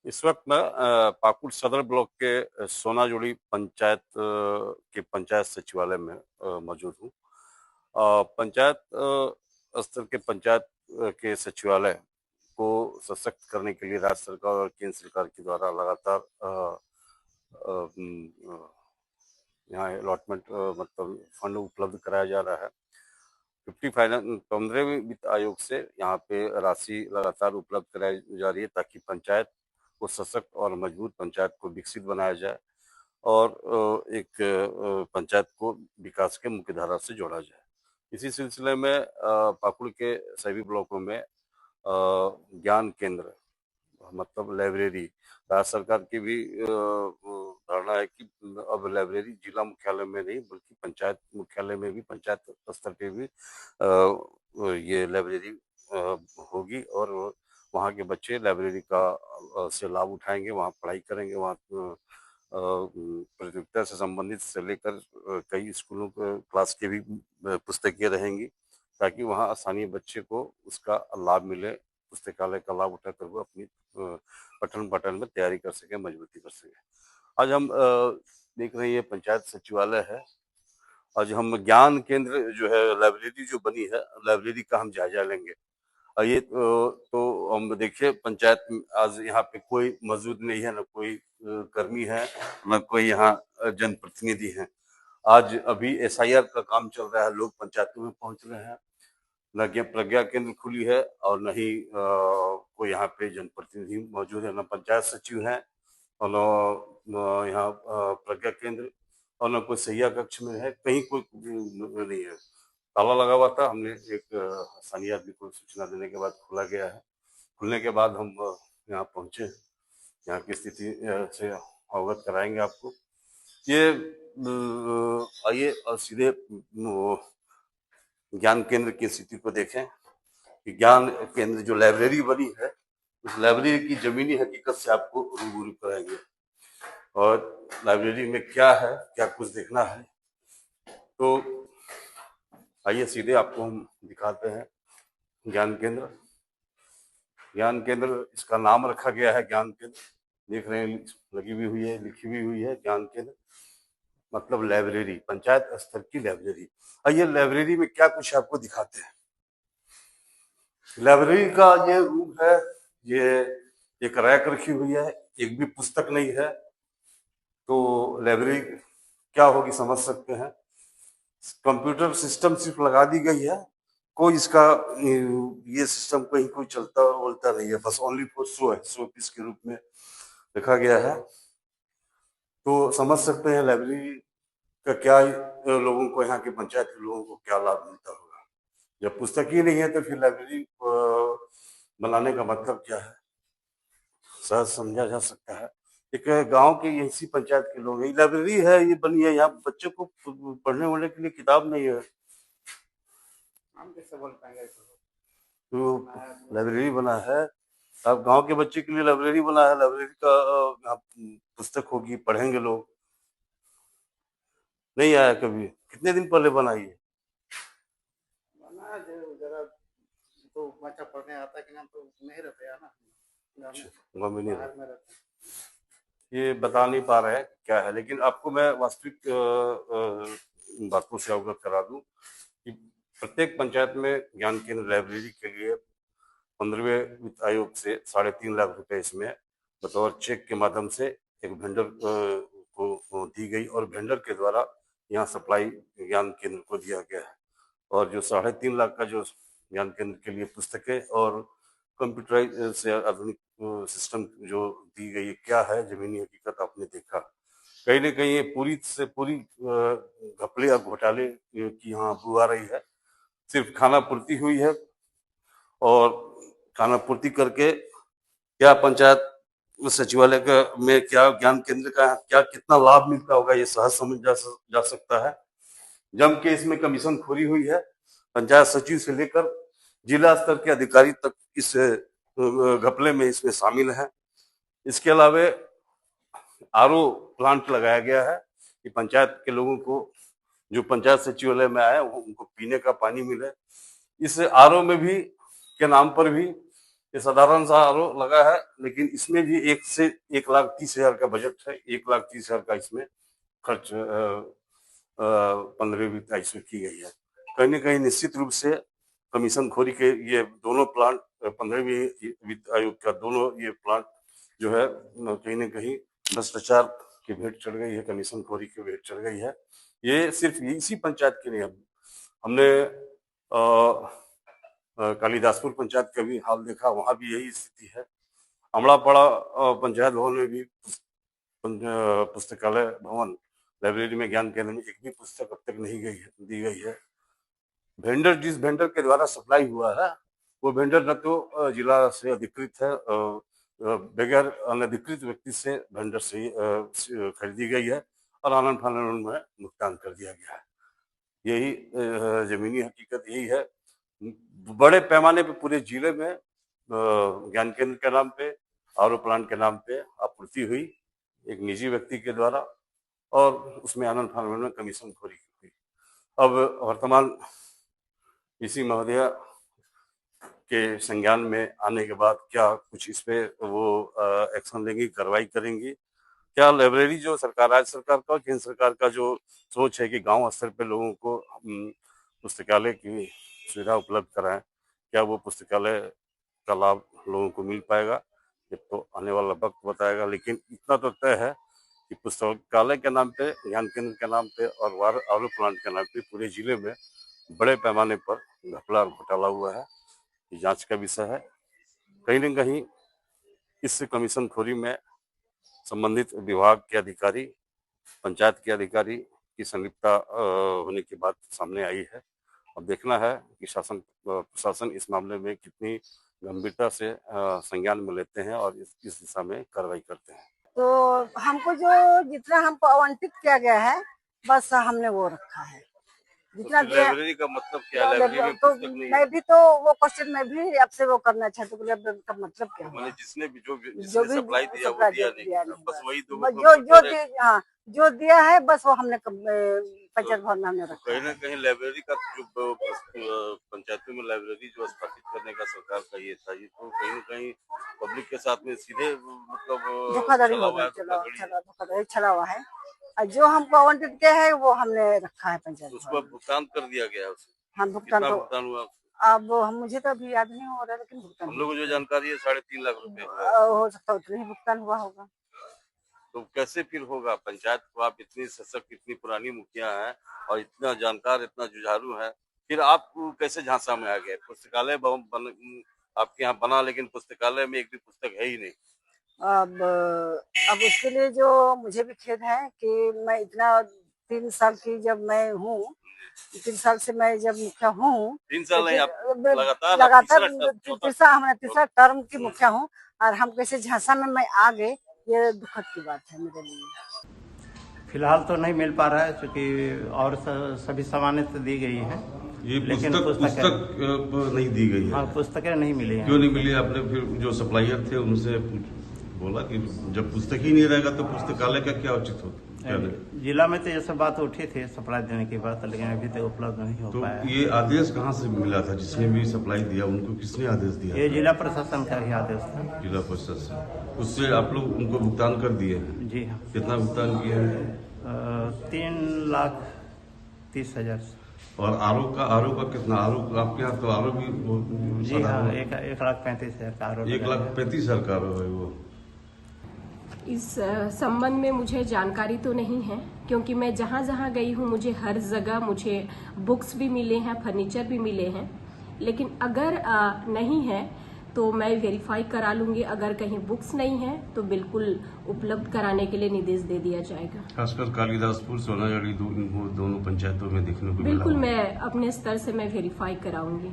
इस वक्त मैं पाकुड़ सदर ब्लॉक के सोनाजुड़ी पंचायत के पंचायत सचिवालय में मौजूद हूँ। पंचायत स्तर के पंचायत के सचिवालय को सशक्त करने के लिए राज्य सरकार और केंद्र सरकार के द्वारा लगातार यहाँ अलॉटमेंट मतलब फंड उपलब्ध कराया जा रहा है। 15वें वित्त आयोग से यहाँ पे राशि लगातार उपलब्ध कराई जा रही है ताकि पंचायत को सशक्त और मजबूत पंचायत को विकसित बनाया जाए और एक पंचायत को विकास के मुख्य धारा से जोड़ा जाए। इसी सिलसिले में पाकुड़ के सभी ब्लॉकों में ज्ञान केंद्र मतलब लाइब्रेरी, राज्य सरकार की भी धारणा है कि अब लाइब्रेरी जिला मुख्यालय में नहीं बल्कि पंचायत मुख्यालय में भी, पंचायत स्तर पे भी ये लाइब्रेरी होगी और वहाँ के बच्चे लाइब्रेरी का से लाभ उठाएंगे, वहाँ पढ़ाई करेंगे, वहाँ प्रतियोगिता से संबंधित से लेकर कई स्कूलों के क्लास के भी पुस्तकें रहेंगी ताकि वहाँ आसानी बच्चे को उसका लाभ मिले, पुस्तकालय का लाभ उठाकर वो अपनी पठन पाठन में तैयारी कर सके, मजबूती कर सके। आज हम देख रहे हैं ये पंचायत सचिवालय है। आज हम ज्ञान केंद्र जो है लाइब्रेरी जो बनी है, लाइब्रेरी का हम जायजा लेंगे। ये तो हम देखिए पंचायत आज यहाँ पे कोई मौजूद नहीं है, न कोई कर्मी है, न कोई यहाँ जनप्रतिनिधि है। आज अभी एसआईआर का काम चल रहा है, लोग पंचायतों में पहुंच रहे हैं, न प्रज्ञा केंद्र खुली है और न ही कोई यहाँ पे जनप्रतिनिधि मौजूद है, न पंचायत सचिव है और न यहाँ प्रज्ञा केंद्र और न कोई सहिया कक्ष में है, कहीं कोई नहीं है। ताला लगा हुआ था, हमने एक स्थानीय आदमी को सूचना देने के बाद खोला गया है। खुलने के बाद हम यहाँ पहुंचे, यहाँ की स्थिति से अवगत कराएंगे आपको। ये आइए और सीधे ज्ञान केंद्र की स्थिति को देखें कि ज्ञान केंद्र जो लाइब्रेरी बनी है उस लाइब्रेरी की जमीनी हकीकत से आपको रूबरू कराएंगे और लाइब्रेरी में क्या है, क्या कुछ देखना है। तो आइए सीधे आपको हम दिखाते हैं ज्ञान केंद्र। ज्ञान केंद्र इसका नाम रखा गया है ज्ञान केंद्र, देख रहे हैं लगी हुई हुई है, लिखी भी हुई है ज्ञान केंद्र मतलब लाइब्रेरी, पंचायत स्तर की लाइब्रेरी। आइए लाइब्रेरी में क्या कुछ आपको दिखाते हैं। लाइब्रेरी का ये रूम है, ये एक रैक रखी हुई है, एक भी पुस्तक नहीं है। तो लाइब्रेरी क्या होगी समझ सकते हैं। कंप्यूटर सिस्टम सिर्फ लगा दी गई है, कोई इसका ये सिस्टम कहीं कोई चलता बोलता नहीं है, बस ओनली फॉर शो है, शो पीस के रूप में रखा गया है। तो समझ सकते हैं लाइब्रेरी का क्या लोगों को, यहाँ के पंचायत के लोगों को क्या लाभ मिलता होगा। जब पुस्तक ही नहीं है तो फिर लाइब्रेरी बनाने का मतलब क्या है, सहज समझा जा सकता है। एक गांव के इसी पंचायत के लोग, ये लाइब्रेरी है, ये बनी है, यहाँ बच्चों को पढ़ने वढ़ने के लिए किताब नहीं है, हम कैसे बोल पाएंगे। तो लाइब्रेरी बना है, अब गांव के बच्चे के लिए लाइब्रेरी बना है, लाइब्रेरी का पुस्तक होगी, पढ़ेंगे लोग। नहीं आया कभी, कितने दिन पहले बना ये बना जरा, तो बच्चा पढ़ने आता कि ना तो नहीं रहते हैं ना, गाँव में नहीं रहते, ये बता नहीं पा रहे हैं क्या है। लेकिन आपको मैं वास्तविक बातों से अवगत करा दूं कि प्रत्येक पंचायत में ज्ञान केंद्र लाइब्रेरी के लिए 15वें वित्त आयोग से 3.5 लाख रुपए इसमें बतौर चेक के माध्यम से एक वेंडर को दी गई और वेंडर के द्वारा यहाँ सप्लाई ज्ञान केंद्र को दिया गया है। और जो 3.5 लाख का जो ज्ञान केंद्र के लिए पुस्तकें और कंप्यूटराइज से आधुनिक सिस्टम जो दी गई है, क्या है जमीनी हकीकत आपने देखा। कहीं ना कहीं ये पूरी से पूरी घपले और घोटाले की यहाँ बू आ रही है। सिर्फ खाना पूर्ति हुई है और खाना पूर्ति करके क्या पंचायत सचिवालय का में क्या ज्ञान केंद्र का क्या कितना लाभ मिलता होगा ये सहज समझ जा सकता है। जम के इसमें कमीशन खोरी हुई है, पंचायत सचिव से लेकर जिला स्तर के अधिकारी तक इस घपले में इसमें शामिल है। इसके अलावा आरओ प्लांट लगाया गया है कि पंचायत के लोगों को जो पंचायत सचिवालय में आए उनको पीने का पानी मिले। इस आरओ में भी के नाम पर भी ये साधारण सा आरोप लगा है, लेकिन इसमें भी 1,30,000 का बजट है। 1,30,000 का इसमें खर्च 15वीं वित्त आयोग में की गई है। कहीं न कहीं निश्चित रूप से कमीशन खोरी के ये दोनों प्लांट 15वीं वित्त आयोग का दोनों ये प्लांट जो है कहीं न कहीं भ्रष्टाचार की भेंट चढ़ गई है, कमीशन खोरी की भेंट चढ़ गई है। ये सिर्फ इसी पंचायत के नहीं, हमने कालिदासपुर पंचायत का भी हाल देखा, वहां भी यही स्थिति है। अमड़ापाड़ा पंचायत भवन में भी पुस्तकालय भवन लाइब्रेरी में ज्ञान केंद्र में एक भी पुस्तक अब तक नहीं दी गई है। वेंडर जिस वेंडर के द्वारा सप्लाई हुआ है वो वेंडर न तो जिला से अधिकृत है, बगैर अनधिकृत व्यक्ति से वेंडर से खरीदी गई है और आनंद फानन में भुगतान कर दिया गया है। यही जमीनी हकीकत यही है। बड़े पैमाने पे पूरे जिले में ज्ञान केंद्र के नाम पे, आरओ प्लांट के नाम पे आपूर्ति हुई एक निजी व्यक्ति के द्वारा और उसमें आनंद फानन में कमीशन खोरी हुई। अब वर्तमान इसी महोदया के संज्ञान में आने के बाद क्या कुछ इस पे वो एक्शन लेंगी, कार्रवाई करेंगी? क्या लाइब्रेरी जो सरकार, राज्य सरकार का, केंद्र सरकार का जो सोच है कि गांव स्तर पे लोगों को पुस्तकालय की सुविधा उपलब्ध कराएं, क्या वो पुस्तकालय का लाभ लोगों को मिल पाएगा? ये तो आने वाला वक्त बताएगा। लेकिन इतना तो तय है कि पुस्तकालय के नाम पे, ज्ञान केंद्र के नाम पे और आरओ प्लांट के नाम पे पूरे जिले में बड़े पैमाने पर घपला और घोटाला हुआ है। ये जांच का विषय है। कहीं न कहीं इस कमीशन खोरी में संबंधित विभाग के अधिकारी, पंचायत के अधिकारी की संलिप्तता होने की बात सामने आई है। अब देखना है कि शासन प्रशासन इस मामले में कितनी गंभीरता से संज्ञान में लेते हैं और इस दिशा में कार्रवाई करते हैं। तो हमको जो जितना हमको आवंटित किया गया है बस हमने वो रखा है। जितना लाइब्रेरी का मतलब क्या है? लाइब्रेरी में तो पुस्तक नहीं मैं भी तो वो क्वेश्चन में भी आपसे वो करना चाहती हूँ, लाइब्रेरी का मतलब क्या है? जिसने भी जिसने सप्लाई दिया वो दिया नहीं, बस वही जो दिया है बस वो हमने पंचायत भवन में हमने रखा। कहीं ना कहीं लाइब्रेरी का जो पंचायतों में लाइब्रेरी जो स्थापित करने का सरकार का ये था, ये तो कहीं ना कहीं पब्लिक के साथ में सीधे मतलब धोखाधड़ी चला हुआ है। जो हमको आवंटित किया है वो हमने रखा है पंचायत। उसको भुगतान कर दिया गया है। हाँ, भुगतान हुआ अब मुझे तो अभी याद नहीं हो रहा, लेकिन भुगतान हम लोग को जो जानकारी है 3.5 लाख रुपए हो सकता है उतना ही भुगतान हुआ होगा। तो कैसे फिर होगा? पंचायत को आप इतनी सशक्त, इतनी पुरानी मुखिया है और इतना जानकार, इतना जुझारू है, फिर आप कैसे झांसा में आ गए? पुस्तकालय आपके यहाँ बना, लेकिन पुस्तकालय में एक भी पुस्तक है ही नहीं। अब उसके लिए जो मुझे भी खेद है कि मैं इतना 3 साल की जब मैं हूँ, 3 साल से मैं जब मुखिया हूँ, 3 साल नहीं, आप लगातार तीसरा टर्म की मुखिया हूँ और हम कैसे झांसा में मैं आ गए, ये दुखद की बात है मेरे लिए। फिलहाल तो नहीं मिल पा रहा है क्योंकि और सभी सामान्य तो दी गई है, लेकिन पुस्तक नहीं दी गई है। हाँ, पुस्तकें नहीं मिली हैं। क्यों नहीं मिली? आपने फिर जो सप्लायर थे उनसे बोला कि जब पुस्तक ही नहीं रहेगा तो पुस्तकालय का क्या उचित होता? जिला में तो ये सब बात उठी थी सप्लाई देने की बात, लेकिन अभी तक उपलब्ध नहीं हो पाया। ये आदेश कहाँ से मिला था? जिसने भी सप्लाई दिया उनको किसने आदेश दिया? ये जिला प्रशासन का ही आदेश था। जिला प्रशासन, उससे आप लोग उनको भुगतान कर दिए हैं? जी हाँ। कितना भुगतान किया है? 3,30,000। और आरोप का कितना? आरोप आपके यहाँ तो आरोप भी जी हाँ, 1,35,000 का आरोप। 1,35,000 का आरोप है वो। इस संबंध में मुझे जानकारी तो नहीं है, क्योंकि मैं जहाँ जहाँ गई हूँ मुझे हर जगह मुझे बुक्स भी मिले हैं, फर्नीचर भी मिले हैं। लेकिन अगर नहीं है तो मैं वेरीफाई करा लूंगी। अगर कहीं बुक्स नहीं है तो बिल्कुल उपलब्ध कराने के लिए निर्देश दे दिया जाएगा। खासकर कालिदासपुर, सोनागाड़ी दोनों पंचायतों में देखने को मिला। बिल्कुल, मैं अपने स्तर से मैं वेरीफाई कराऊंगी।